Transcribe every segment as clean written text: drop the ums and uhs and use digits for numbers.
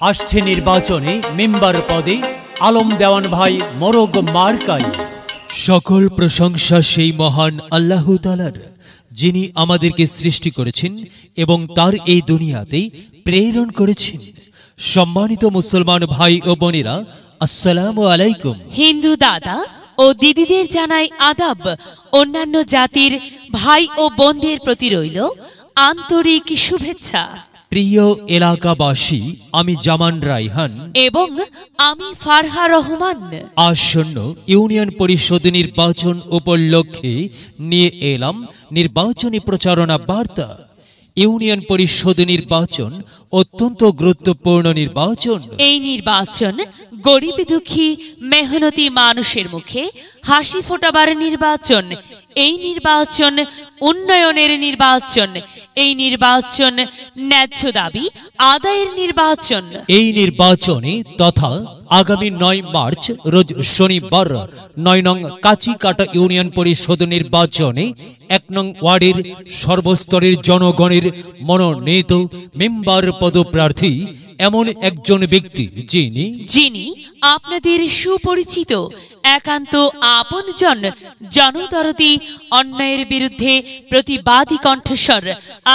আসছে নির্বাচনে মেম্বার পদে আলম দেওয়ান ভাই মোরগ মার্কাই। সকল প্রশংসা সেই মহান আল্লাহ তাআলার, যিনি আমাদেরকে সৃষ্টি করেছেন এবং তার এই দুনিয়াতে প্রেরণ করেছেন। সম্মানিত মুসলমান ভাই ও বোনেরা, আসসালামু আলাইকুম। হিন্দু দাদা ও দিদিদের জানাই আদাব। অন্যান্য জাতির ভাই ও বোনদের প্রতি রইল আন্তরিক শুভেচ্ছা। প্রিয় এলাকাবাসী, আমি জামান রায়হান এবং আমি ফারহা রহমান। আসন্ন ইউনিয়ন পরিষদ নির্বাচন উপলক্ষে নিয়ে এলাম নির্বাচনী প্রচারণা বার্তা। ইউনিয়ন পরিষদ নির্বাচন অত্যন্ত গুরুত্বপূর্ণ নির্বাচন। এই নির্বাচন গরিব দুঃখী মেহনতি মানুষের মুখে হাসি ফোটাবার নির্বাচন। এই নির্বাচন উন্নয়নের নির্বাচন। এই নির্বাচন ন্যায্য দাবি আদায়ের নির্বাচন। এই নির্বাচনে তথা আগামী ৯ মার্চ রোজ শনিবার ৯ নং কাঁচিকাটা ইউনিয়ন পরিষদ নির্বাচনে ১ নং ওয়ার্ডের সর্বস্তরের জনগণের মনোনীত মেম্বার পদপ্রার্থী এমন একজন ব্যক্তি যিনি আপনাদের সুপরিচিত একান্ত আপনজন, জনদরদি, অন্যায়ের বিরুদ্ধে প্রতিবাদী কণ্ঠস্বর,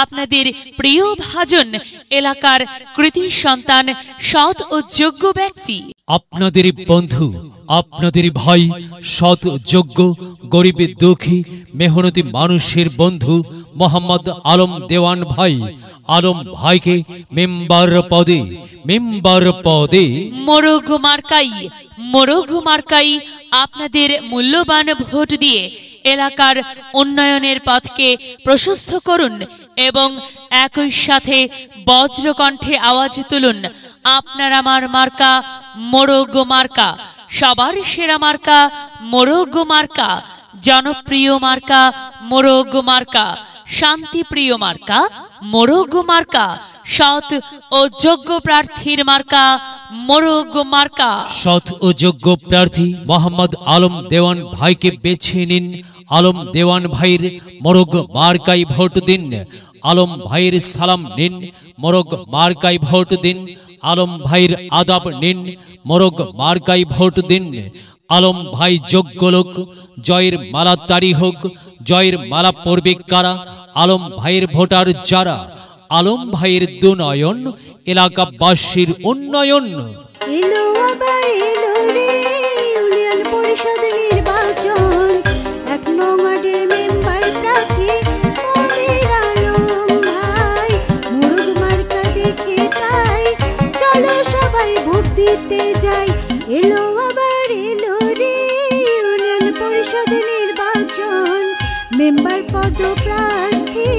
আপনাদের প্রিয় ভাজন, এলাকার কৃতি সন্তান, সৎ ও যোগ্য ব্যক্তি, আপনাদের বন্ধু, আপনাদের ভাই, সৎ যোগ্য গরিব দুঃখী মেহনতি মানুষের বন্ধু মোহাম্মদ আলম দেওয়ান ভাই। আলম ভাইকে মেম্বার পদে মোরগ মার্কাই আপনাদের মূল্যবান ভোট দিয়ে এলাকার উন্নয়নের পথকে প্রশস্ত করুন এবং একই সাথে বজ্রকণ্ঠে আওয়াজ তুলুন, আপনার আমার মার্কা মোরগ মার্কা, সবার সেরা মার্কা মোরগ মার্কা, জনপ্রিয় মার্কা মোরগ মার্কা, শান্তিপ্রিয় মার্কা মোরগ মার্কা, সৎ ও যোগ্য প্রার্থীর মার্কা মোরগ মার্কা। সৎ ও যোগ্য প্রার্থী মোহাম্মদ আলম দেওয়ান ভাইকে বেছে নিন। আলম দেওয়ান ভাইয়ের মোরগ মার্কায় ভোট দিন। আলম ভাইয়ের সালাম নিন, মোরগ মার্কায় ভোট দিন। আলম ভাইয়ের আদাব নিন, মোরগ মার্কায় ভোট দিন। আলম ভাই যোগ্য লোক, জয়ের মালা তারি হোক। জয়ের মালা পড়বে কারা? আলম ভাইয়ের ভোটার যারা। আলম ভাইয়ের দুনয়ন, এলাকাবাসীর উন্নয়ন। এলো আবার এলো রে ইউনিয়ন পরিষদ নির্বাচন, ১ নং ওয়ার্ডের মেম্বার প্রার্থী মোদের আলম ভাই। মোরগ মার্কা দেখে তাই চলো সবাই ভোট দিতে যাই। এলো আবার এলো রে ইউনিয়ন পরিষদ নির্বাচন, মেম্বার পদপ্রার্থী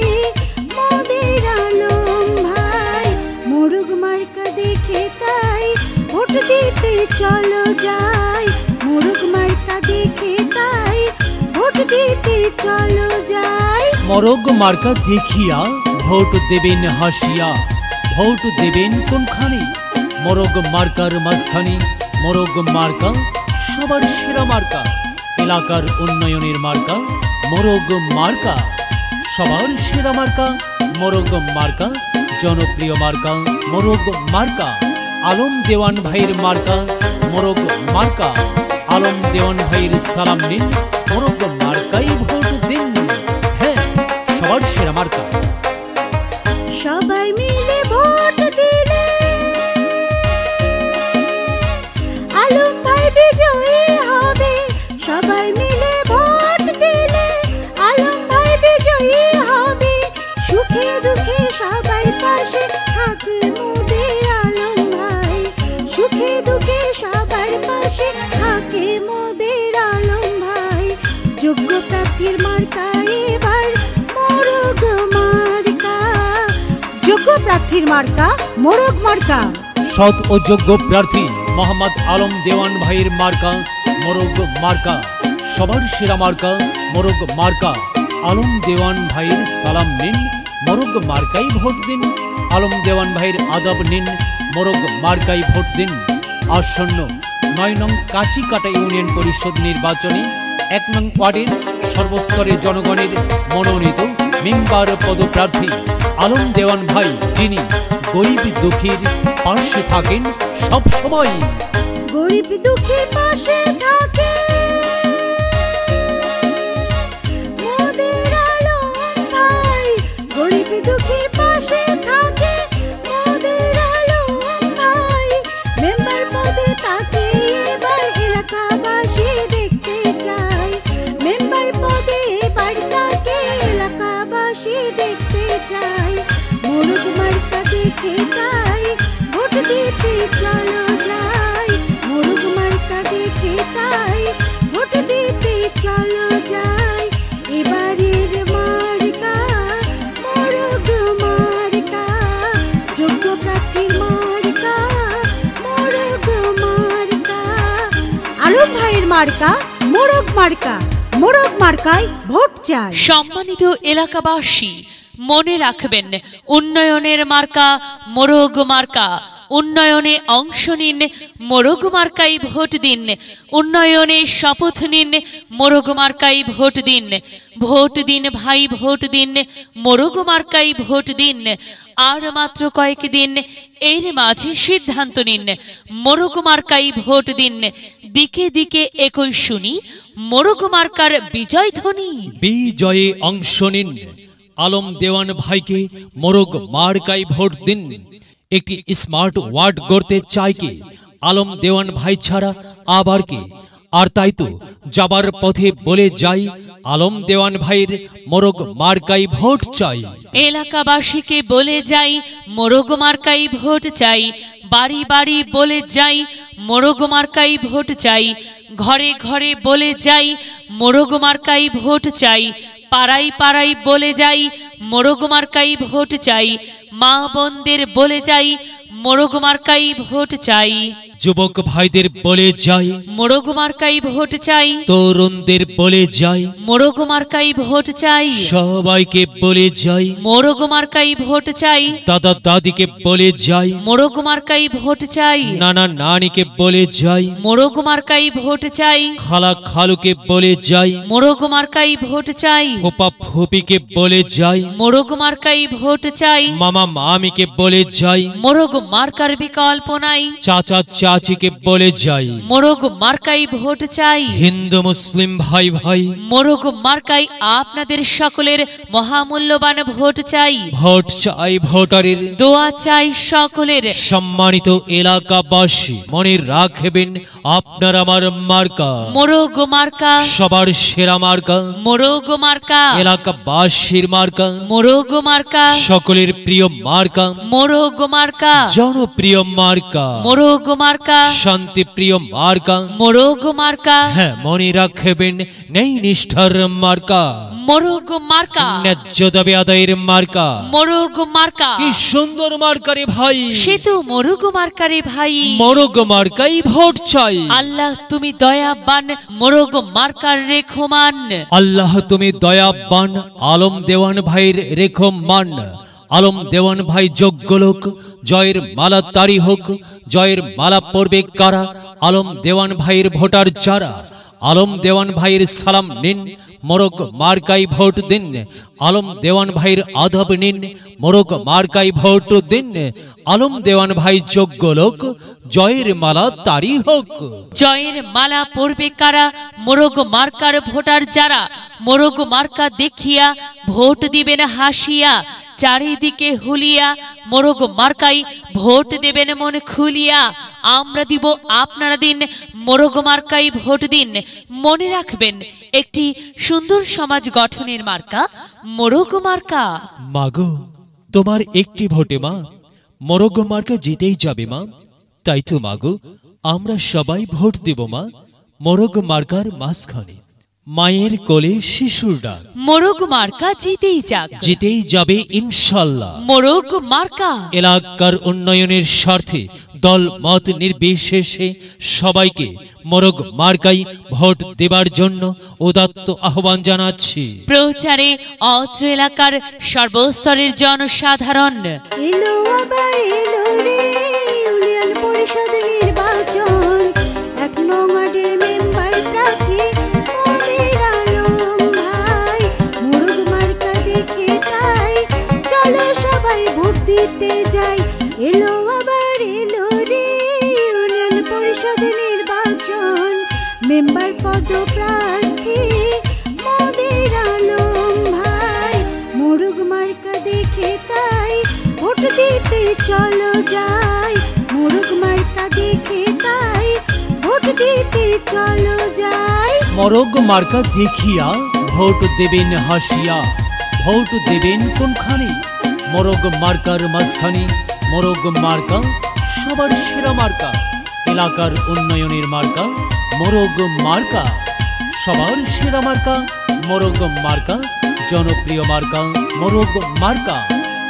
মোদের আলম ভাই। মোরগ মার্কা দেখে তাই ভোট দিতে চলো যাই। মোরগ মার্কা দেখে তাই ভোট দিতে চলো যাই। মোরগ মার্কা দেখিয়া ভোট দেবেন হাসিয়া। ভোট দেবেন কোনখানে? মোরগ মার্কার মাঝখানে। মোরগ মার্কা সবার সেরা মার্কা, এলাকার উন্নয়নের মার্কা মোরগ মার্কা, সবার সেরা মার্কা মোরগ মার্কা, জনপ্রিয় মার্কা মোরগ মার্কা। আলম দেওয়ান ভাইয়ের মার্কা মোরগ মার্কা। আলম দেওয়ান ভাইয়ের সালাম নিন, মোরগ মার্কাই ভোট দিন। হ্যাঁ, সবার সেরা মার্কা। সবাই মিলে ভোট দিলে আলম ভাই বিজয়ী হবে। সবাই মিলে ভোট দিলে আলম ভাই বিজয়ী হবে। সুখে দুঃখে সবার পাশে থাকে মোদের আলম ভাই। সুখে দুঃখে সবার পাশে থাকে মোদের আলম ভাই। যোগ্য প্রার্থীর মার্কা এবার মোরগ মার্কা। যোগ্য প্রার্থীর মার্কা মোরগ মার্কা। সৎ ও যোগ্য প্রার্থী মোহাম্মদ আলম দেওয়ান ভাইয়ের মার্কা মোরগ মার্কা, সবার সেরা মার্কা মোরগ মার্কা। আলম দেওয়ান ভাইয়ের সালাম নিন, মোরগ মার্কাই ভোট দিন। আলম দেওয়ান ভাইয়ের আদাব নিন, মোরগ মার্কাই ভোট দিন। আসন্ন ৯ নং কাঁচিকাটা ইউনিয়ন পরিষদ নির্বাচনে ১ নং ওয়ার্ডের সর্বস্তরের জনগণের মনোনীত মেম্বার পদপ্রার্থী আলম দেওয়ান ভাই, যিনি গরিব দুঃখীর পাশে থাকেন সব সময়। গরিব দুঃখীর পাশে থাকে মোদের আলম ভাই, গরিব দুঃখীর পাশে থাকে মোদের আলম ভাই। মেম্বার পদে তাকে এবার এলাকাবাসী দেখতে চায়, মেম্বার পদে এবার তাকে এলাকাবাসী দেখতে চায়। মোরগ মার্কা দেখে তাই ভোট দিতে চলো যাই, মোরগ মার্কা দেখে তাই ভোট দিতে চলো যাই। এবারের মার্কা মোরগ মার্কা, যোগ্য প্রার্থীর মার্কা মোরগ মার্কা। আলম ভাইয়ের মার্কা মোরগ মার্কা, মোরগ মার্কায় ভোট চাই। সম্মানিত এলাকাবাসী, মনে রাখবেন, উন্নয়নের মার্কা মোরগ মার্কা। উন্নয়নে অংশ নিন, মোরগ মার্কায় ভোট দিন। উন্নয়নে শপথ নিন, মোরগ মার্কায় ভোট দিন। ভোট দিন ভাই, ভোট দিন, মোরগ মার্কায় ভোট দিন। আর মাত্র কয়েক দিন, এর মাঝে সিদ্ধান্ত নিন, মোরগ মার্কায় ভোট দিন। দিকে দিকে একই শুনি মোরগ মার্কার বিজয় ধ্বনি। বিজয়ে অংশ নিন, আলম দেওয়ান ভাইকে মোরগ মার্কায় ভোট দিন। একটি স্মার্ট ওয়ার্ড গড়তে চাই কি? আলম দেওয়ান ভাই ছাড়া আবার কি? আর তাই তো যাবার পথে বলে যাই, আলম দেওয়ান ভাইয়ের মোরগ মার্কায় ভোট চাই। এলাকাবাসীকে বলে যাই, মোরগ মার্কায় ভোট চাই। বাড়ি বাড়ি বলে যাই, মোরগ মার্কায় ভোট চাই। ঘরে ঘরে বলে যাই, মোরগ মার্কায় ভোট চাই। পাড়ায় পাড়ায় বলে যাই, মোরগ মার্কায় ভোট চাই। মা বোনদের বলে যাই, মোরগ মার্কায় ভোট চাই। যুবক ভাইদের বলে যাই, মোরগ মার্কায় ভোট চাই। তরুণদের বলে যাই, মোরগ মার্কায় ভোট চাই। সবাইকে বলে যাই, মোরগ মার্কায় ভোট চাই। দাদা দাদিকে বলে যাই, মোরগ মার্কায় ভোট চাই। নানা নানিকে বলে যাই, মোরগ মার্কায় ভোট চাই। খালা খালুকে বলে যাই, মোরগ মার্কায় ভোট চাই। ফুপা ফুপিকে বলে যাই, মোরগ মার্কায় ভোট চাই। মামা মামিকে বলে যাই, মোরগ মার্কার বিকল্প নাই। চাচা চাচিকে বলে যাই, মোরগ মার্কায় ভোট চাই। হিন্দু মুসলিম ভাই ভাই, মোরগ মার্কায় আপনাদের সকলের মহামূল্যবান ভোট চাই। ভোট চাই ভোটারের, দোয়া চাই সকলের। সম্মানিত এলাকাবাসী, মনে রাখবেন আপনার আমার মার্কা মোরগ মার্কা, সবার সেরা মার্কা, মোরগ মার্কা, এলাকাবাসীর মার্কা, মোরগ মার্কা, সকলের প্রিয় মার্কা, মোরগ মার্কা, জনপ্রিয় মার্কা, মোরগ মার্কা, শান্তি প্রিয় মার্কা, মোরগ মার্কা। হ্যাঁ মনে রাখবেন, নেই নিষ্ঠার মার্কা, মোরগ মার্কা, ন্যায্য দাবি আদায়ের মার্কা। মোরগ মার্কা। কি সুন্দর মার্কা রে ভাই, সে তো মোরগ মার্কারে ভাই। মোরগ মার্কাই ভোট চাই। আল্লাহ তুমি দয়াবান, মোরগ মার্কার রেখমান। আল্লাহ তুমি দয়াবান, আলম দেওয়ান ভাইয়ের রেখো মান। আলম দেওয়ান ভাই যোগ্য লোক, জয়ের মালা তারি হোক। জয়ের মালা পড়বে কারা? আলম দেওয়ান ভাইয়ের ভোটার যারা। আলম দেওয়ান ভাইয়ের সালাম নিন, মোরগ মার্কাই ভোট দিন। আলম দেওয়ান ভাইয়ের আদব নিন, মোরগ মার্কাই ভোট দিন। আলম দেওয়ান ভাই যোগ্য লোক, জয়ের মালা তারি হোক। জয়ের মালা পড়বে কারা? মোরগ মার্কার ভোটার যারা। মোরগ মার্কা দেখিয়া ভোট দিবেন হাসিয়া। চারিদিকে হুলিয়া মোরগ মার্কাই ভোট দেবেন মন খুলিয়া। আমরা দিব, আপনারা দিন, মোরগ মার্কাই ভোট দিন। মনে রাখবেন, একটি সুন্দর সমাজ গঠনের মার্কা মোরগ মার্কা। মাগো, তোমার একটি ভোটে মা মোরগ মার্কা জিতেই যাবে মা। তাই তো মাগো, আমরা সবাই ভোট দেব মা মোরগ মার্কার মাঝখানে। মায়ের কোলে শিশুর ডাক, মোরগ মার্কা জিতেই যাক, জিতেই যাবে ইনশাল্লাহ। মোরগ মার্কা। এলাকার উন্নয়নের স্বার্থে দল মত নির্বিশেষে সবাইকে মোরগ মার্কাই ভোট দেবার জন্য উদাত্ত আহ্বান জানাচ্ছি। প্রচারে অত্র এলাকার সর্বস্তরের জনসাধারণ। এলো আবার এলো রে ইউনিয়ন পরিষদ নির্বাচন, 1 নং ওয়ার্ডের মেম্বার প্রার্থী মোদের আলম ভাই। মোরগ মার্কা দেখে তাই চলো সবাই ভোট দিতে যাই, মেম্বার পদপ্রার্থী মোদের আলম ভাই। মোরগ মার্কা দেখে তাই ভোট দিতে চলো যাই, মোরগ মার্কা দেখে তাই ভোট দিতে চলো যাই। মরগ মার্কা দেখিয়া ভোট দেবেন হাসিয়া, ভোট দেবেন কোনখানে? মরগ মার্কার মাঝখানে। মরগ মার্কা সবার সেরা মার্কা, এলাকার উন্নয়নের মার্কা মরগ মার্কা, সবার সেরা মার্কা মরগ মার্কা, জনপ্রিয় মার্কা মরগ মার্কা।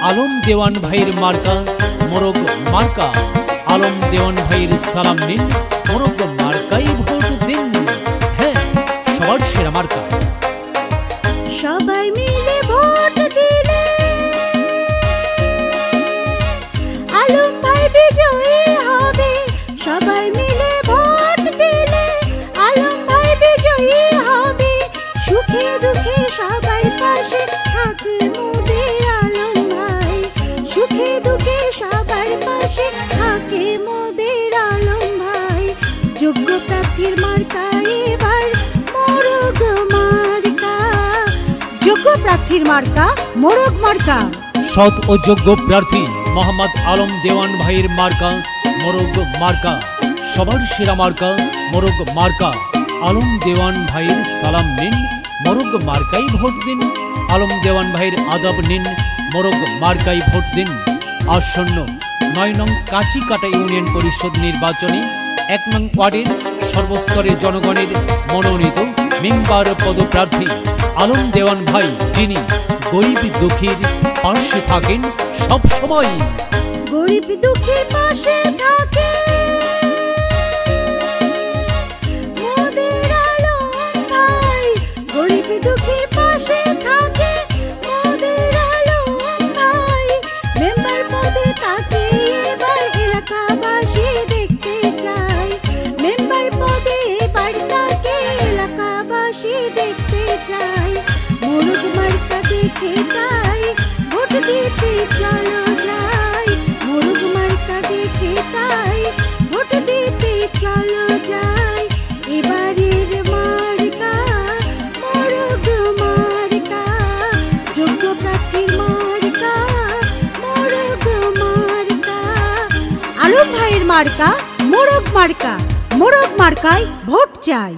আলম দেওয়ান ভাইয়ের মার্কা মরগ মার্কা। আলম দেওয়ান ভাইয়ের সালাম নিন, মরগ মার্কাই ভোট দিন। হ্যাঁ, সবার সেরা মার্কা। সবাই মিলে ভোট দিলে আলম ভাই বিজয়ী হবে। সবাই মিলে ভোট দিলে আলম ভাই বিজয়ী হবে। সুখে দুঃখে সবার পাশে থাকে মোদের আলম ভাই, সুখে দুঃখে সবার পাশে থাকে মোদের আলম ভাই। যোগ্য প্রার্থীর মার্কা এবার মোরগ মার্কা, যোগ্য প্রার্থীর মার্কা মোরগ মার্কা। সৎ ও যোগ্য প্রার্থী মোহাম্মদ আলম দেওয়ান ভাইয়ের মার্কা মরগ মার্কা, সবার সেরা মার্কা মরগ মার্কা। আলম দেওয়ান ভাইয়ের সালাম নিন, মরগ মার্কাই ভোট দিন। আলম দেওয়ান ভাইয়ের আদাব নিন, মরগ মার্কাই ভোট দিন। আসন্ন ৯ নং কাঁচিকাটা ইউনিয়ন পরিষদ নির্বাচনে ১ নং ওয়ার্ডের সর্বস্তরের জনগণের মনোনীত মেম্বার পদপ্রার্থী আলম দেওয়ান ভাই, যিনি গরিব দুঃখীর পাশে থাকেন সব সময়। গরিব দুঃখীর পাশে থাকে মোদের আলম ভাই, গরিব দুঃখীর পাশে থাকে মোদের আলম ভাই। মেম্বার পদে তাকে এবার এলাকাবাসী দেখতে চাই, মেম্বার পদে এবার তাকে এলাকাবাসী দেখতে চাই। মোরগ মার্কা দেখে তাই ভোট দিতে চলো যাই, মোরগ মার্কা দেখে তাই ভোট দিতে চলো যাই। এবারের মার্কা মোরগ মার্কা, যোগ্য প্রার্থীর মার্কা মোরগ মার্কা। আলম ভাইয়ের মার্কা মোরগ মার্কা, মোরগ মার্কায় ভোট চাই।